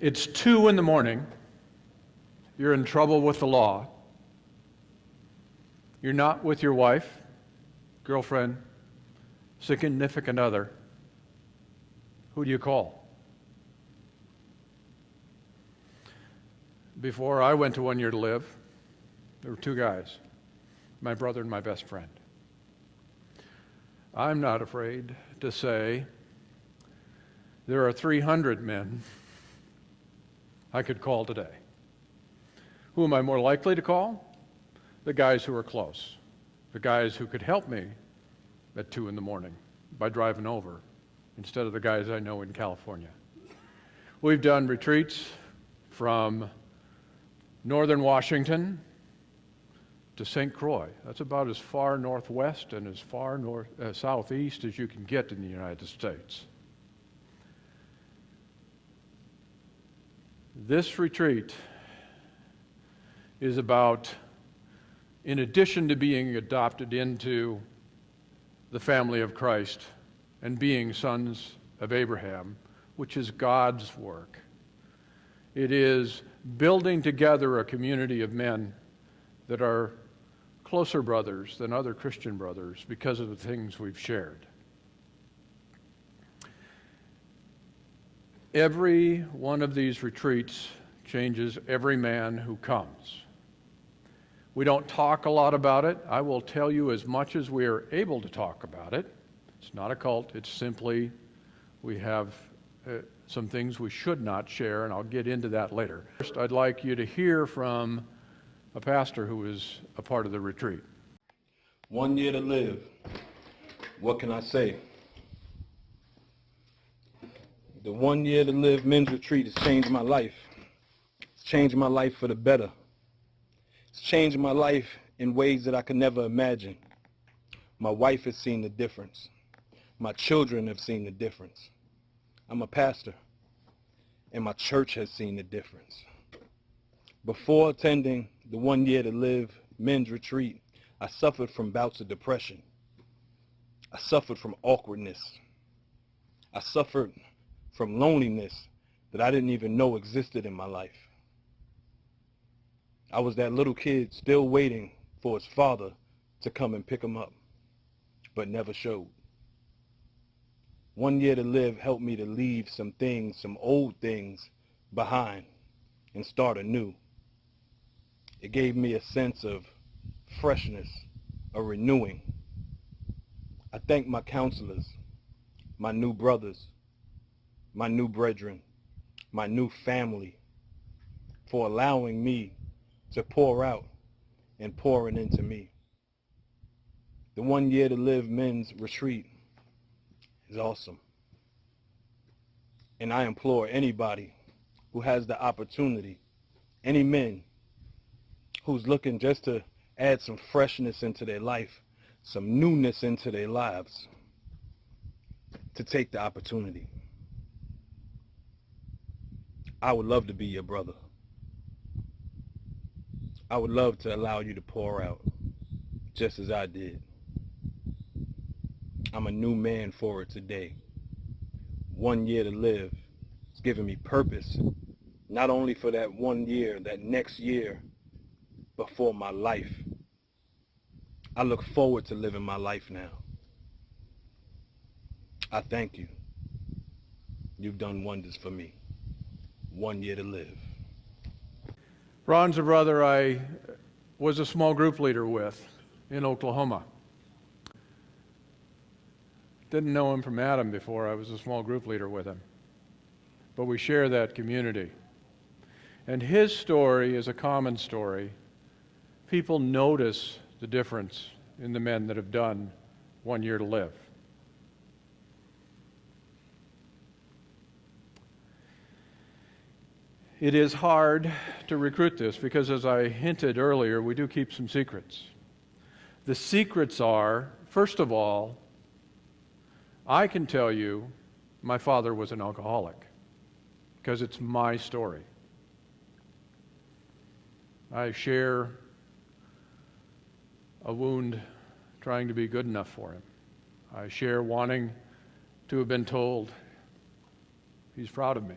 It's 2 in the morning. You're in trouble with the law. You're not with your wife, girlfriend, significant other. Who do you call? Before I went to 1 Year to Live, there were 2 guys, my brother and my best friend. I'm not afraid to say there are 300 men I could call today. Who am I more likely to call? The guys who are close, the guys who could help me at 2 in the morning by driving over, instead of the guys I know in California. We've done retreats from northern Washington to St. Croix. That's about as far northwest and as far southeast as you can get in the United States. This retreat is about, in addition to being adopted into the family of Christ and being sons of Abraham, which is God's work, it is building together a community of men that are closer brothers than other Christian brothers because of the things we've shared. Every one of these retreats changes every man who comes. We don't talk a lot about it. I will tell you as much as we are able to talk about it. It's not a cult. It's simply we have some things we should not share, and I'll get into that later. First, I'd like you to hear from a pastor who was a part of the retreat. 1 year to live. What can I say? The 1 year to live men's retreat has changed my life. It's changed my life for the better. It's changed my life in ways that I could never imagine. My wife has seen the difference. My children have seen the difference. I'm a pastor, and my church has seen the difference. Before attending the 1 year to live men's retreat, I suffered from bouts of depression. I suffered from awkwardness. I suffered from loneliness that I didn't even know existed in my life. I was that little kid still waiting for his father to come and pick him up, but never showed. 1 year to live helped me to leave some things, some old things behind and start anew. It gave me a sense of freshness, a renewing. I thank my counselors, my new brothers, my new brethren, my new family for allowing me to pour out and pouring into me. The 1 year to live men's retreat is awesome. And I implore anybody who has the opportunity, any men who's looking just to add some freshness into their life, some newness into their lives, to take the opportunity. I would love to be your brother. I would love to allow you to pour out, just as I did. I'm a new man for it today. 1 year to live. It's given me purpose, not only for that 1 year, that next year, but for my life. I look forward to living my life now. I thank you. You've done wonders for me. 1 year to live. Ron's a brother I was a small group leader with in Oklahoma. Didn't know him from Adam before I was a small group leader with him. But we share that community. And his story is a common story. People notice the difference in the men that have done 1 year to live. It is hard to recruit this because, as I hinted earlier, we do keep some secrets. The secrets are, first of all, I can tell you my father was an alcoholic because it's my story. I share a wound trying to be good enough for him. I share wanting to have been told he's proud of me.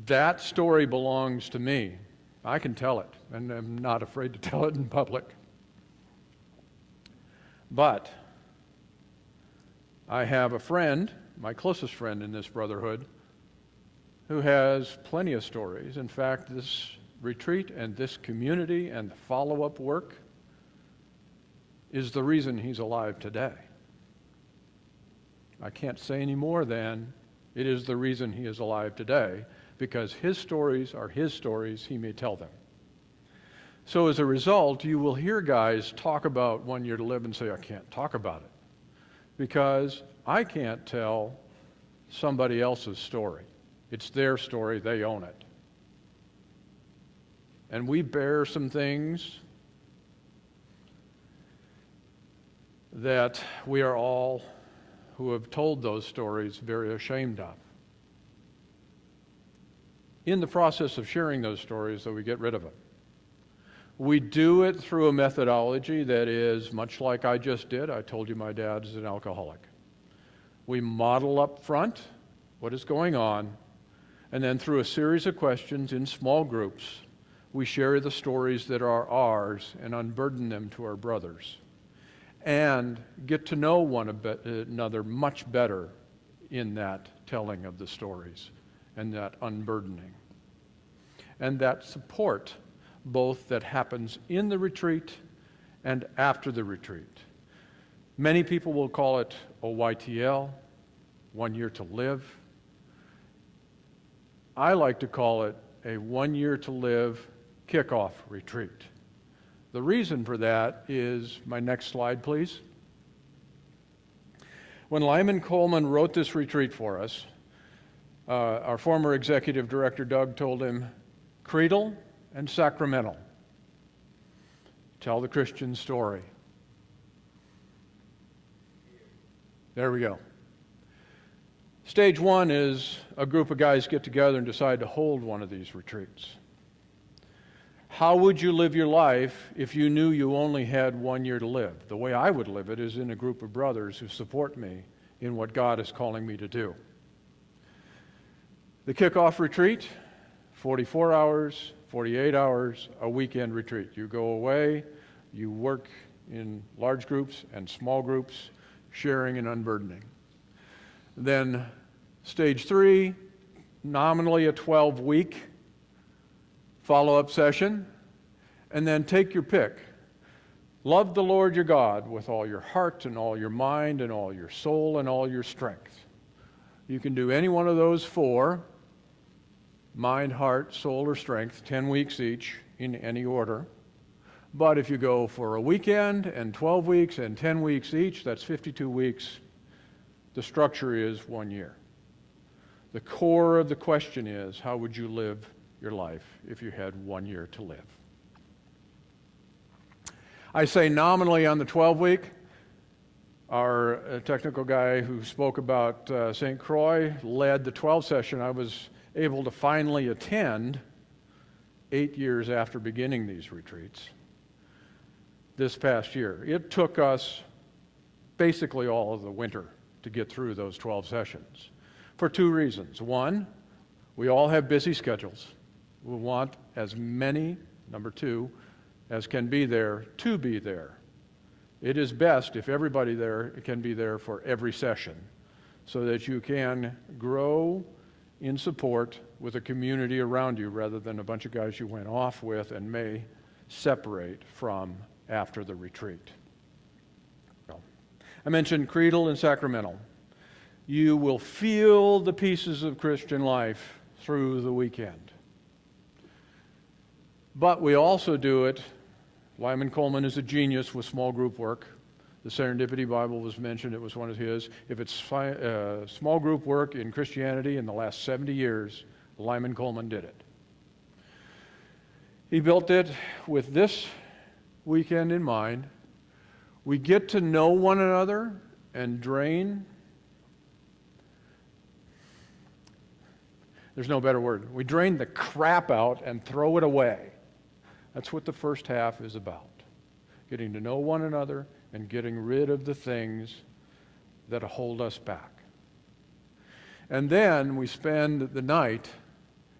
That story belongs to me. I can tell it, and I'm not afraid to tell it in public. But I have a friend, my closest friend in this brotherhood, who has plenty of stories. In fact, this retreat and this community and the follow-up work is the reason he's alive today. I can't say any more than it is the reason he is alive today, because his stories are his stories, he may tell them. So as a result, you will hear guys talk about 1 year to live and say, I can't talk about it, because I can't tell somebody else's story. It's their story, they own it. And we bear some things that we are all who have told those stories very ashamed of. In the process of sharing those stories, though, we get rid of them. We do it through a methodology that is much like I just did. I told you my dad is an alcoholic. We model up front what is going on, and then through a series of questions in small groups, we share the stories that are ours and unburden them to our brothers, and get to know one another much better in that telling of the stories and that unburdening. And that support, both that happens in the retreat and after the retreat. Many people will call it OYTL, 1 year to live. I like to call it a 1 year to live kickoff retreat. The reason for that is, my next slide, please. When Lyman Coleman wrote this retreat for us, our former executive director, Doug, told him, creedal and sacramental. Tell the Christian story. There we go. Stage one is a group of guys get together and decide to hold one of these retreats. How would you live your life if you knew you only had 1 year to live? The way I would live it is in a group of brothers who support me in what God is calling me to do. The kickoff retreat, 44 hours, 48 hours, a weekend retreat. You go away, you work in large groups and small groups, sharing and unburdening. Then stage 3, nominally a 12-week follow-up session, and then take your pick. Love the Lord your God with all your heart and all your mind and all your soul and all your strength. You can do any one of those 4, mind, heart, soul, or strength, 10 weeks each in any order. But if you go for a weekend and 12 weeks and 10 weeks each, that's 52 weeks. The structure is 1 year. The core of the question is, how would you live your life if you had 1 year to live? I say nominally on the 12-week. Our technical guy who spoke about St. Croix led the 12 session. I was able to finally attend 8 years after beginning these retreats this past year. It took us basically all of the winter to get through those 12 sessions for 2 reasons. One, we all have busy schedules. We want as many, number 2, as can be there to be there. It is best if everybody there can be there for every session so that you can grow in support with a community around you rather than a bunch of guys you went off with and may separate from after the retreat. I mentioned creedal and sacramental. You will feel the pieces of Christian life through the weekend. But we also do it, Lyman Coleman is a genius with small group work. The Serendipity Bible was mentioned, it was one of his. If it's small group work in Christianity in the last 70 years, Lyman Coleman did it. He built it with this weekend in mind. We get to know one another and drain. There's no better word. We drain the crap out and throw it away. That's what the first half is about. Getting to know one another and getting rid of the things that hold us back. And then we spend the night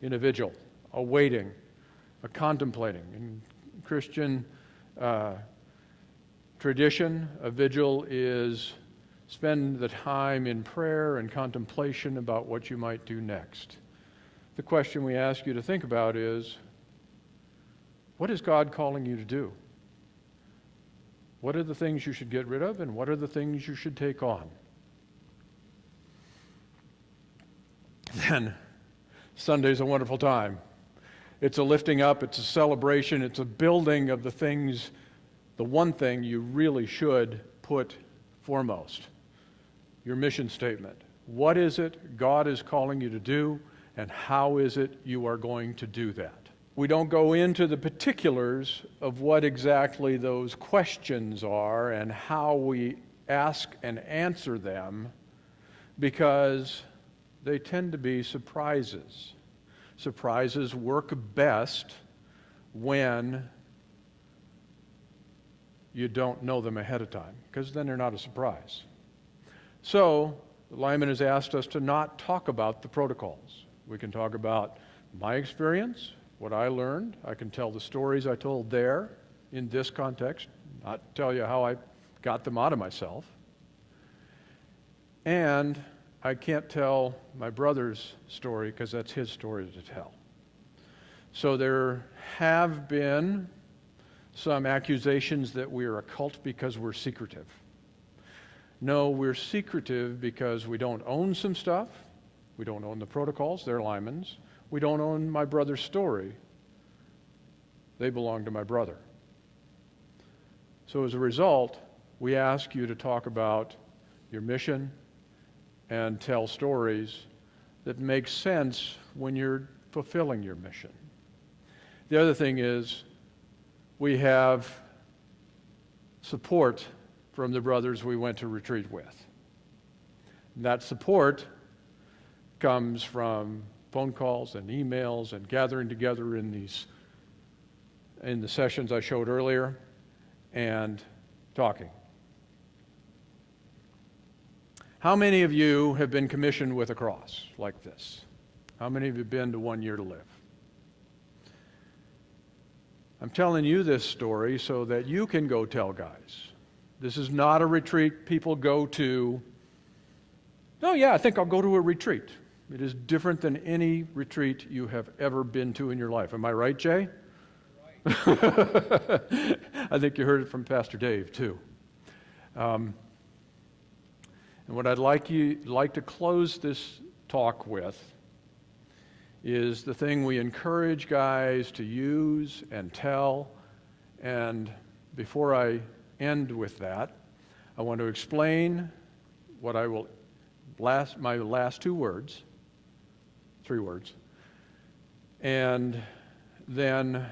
in a vigil, a waiting, a contemplating. In Christian tradition, a vigil is spend the time in prayer and contemplation about what you might do next. The question we ask you to think about is, what is God calling you to do? What are the things you should get rid of, and what are the things you should take on? Then, Sunday's a wonderful time. It's a lifting up, it's a celebration, it's a building of the things, the one thing you really should put foremost. Your mission statement. What is it God is calling you to do, and how is it you are going to do that? We don't go into the particulars of what exactly those questions are and how we ask and answer them, because they tend to be surprises. Surprises work best when you don't know them ahead of time, because then they're not a surprise. So, Lyman has asked us to not talk about the protocols. We can talk about my experience, what I learned. I can tell the stories I told there in this context, not tell you how I got them out of myself. And I can't tell my brother's story because that's his story to tell. So there have been some accusations that we are a cult because we're secretive. No, we're secretive because we don't own some stuff. We don't own the protocols, they're Lyman's. We don't own my brother's story. They belong to my brother. So as a result, we ask you to talk about your mission and tell stories that make sense when you're fulfilling your mission. The other thing is, we have support from the brothers we went to retreat with. That support comes from phone calls and emails and gathering together in the sessions I showed earlier and talking. How many of you have been commissioned with a cross like this? How many of you have been to 1 Year to Live? I'm telling you this story so that you can go tell guys. This is not a retreat people go to, oh yeah, I think I'll go to a retreat. It is different than any retreat you have ever been to in your life. Am I right, Jay? Right. I think you heard it from Pastor Dave, too. And what I'd like to close this talk with is the thing we encourage guys to use and tell. And before I end with that, I want to explain what I will my last 3 words, and then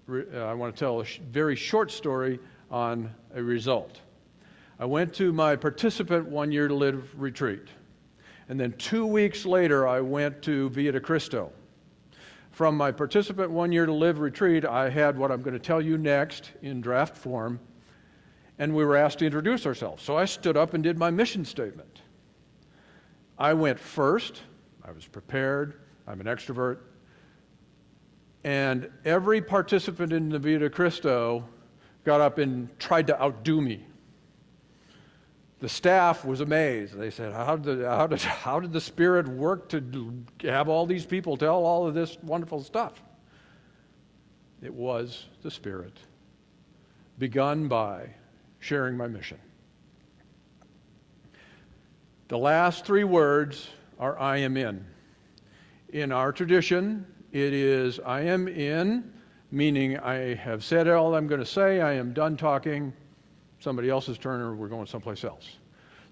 I want to tell a very short story on a result. I went to my participant 1 Year to Live retreat, and then 2 weeks later I went to Via de Cristo. From my participant 1 Year to Live retreat, I had what I'm going to tell you next in draft form, and we were asked to introduce ourselves. So I stood up and did my mission statement. I went first. I was prepared. I'm an extrovert. And every participant in the Via de Cristo got up and tried to outdo me. The staff was amazed. They said, how did the Spirit work to have all these people tell all of this wonderful stuff? It was the Spirit, begun by sharing my mission. The last 3 words are I am in. In our tradition, it is I am in, meaning I have said all I'm going to say, I am done talking, somebody else's turn, or we're going someplace else.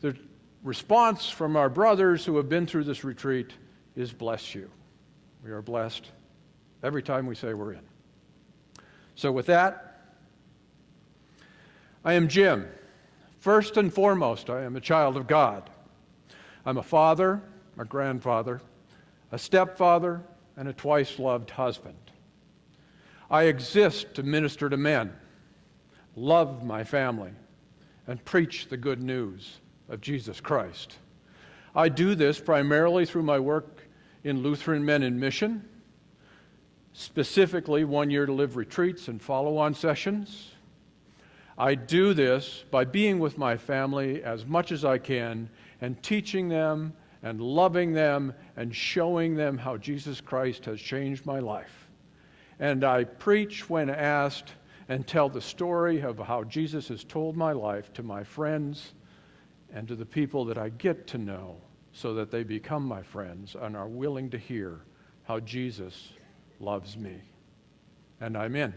The response from our brothers who have been through this retreat is bless you. We are blessed every time we say we're in. So with that, I am Jim. First and foremost, I am a child of God. I'm a father, a grandfather, a stepfather, and a twice-loved husband. I exist to minister to men, love my family, and preach the good news of Jesus Christ. I do this primarily through my work in Lutheran Men in Mission specifically 1 year to live retreats and follow-on sessions. I do this by being with my family as much as I can and teaching them and loving them and showing them how Jesus Christ has changed my life. And I preach when asked and tell the story of how Jesus has told my life to my friends and to the people that I get to know so that they become my friends and are willing to hear how Jesus loves me. And I'm in.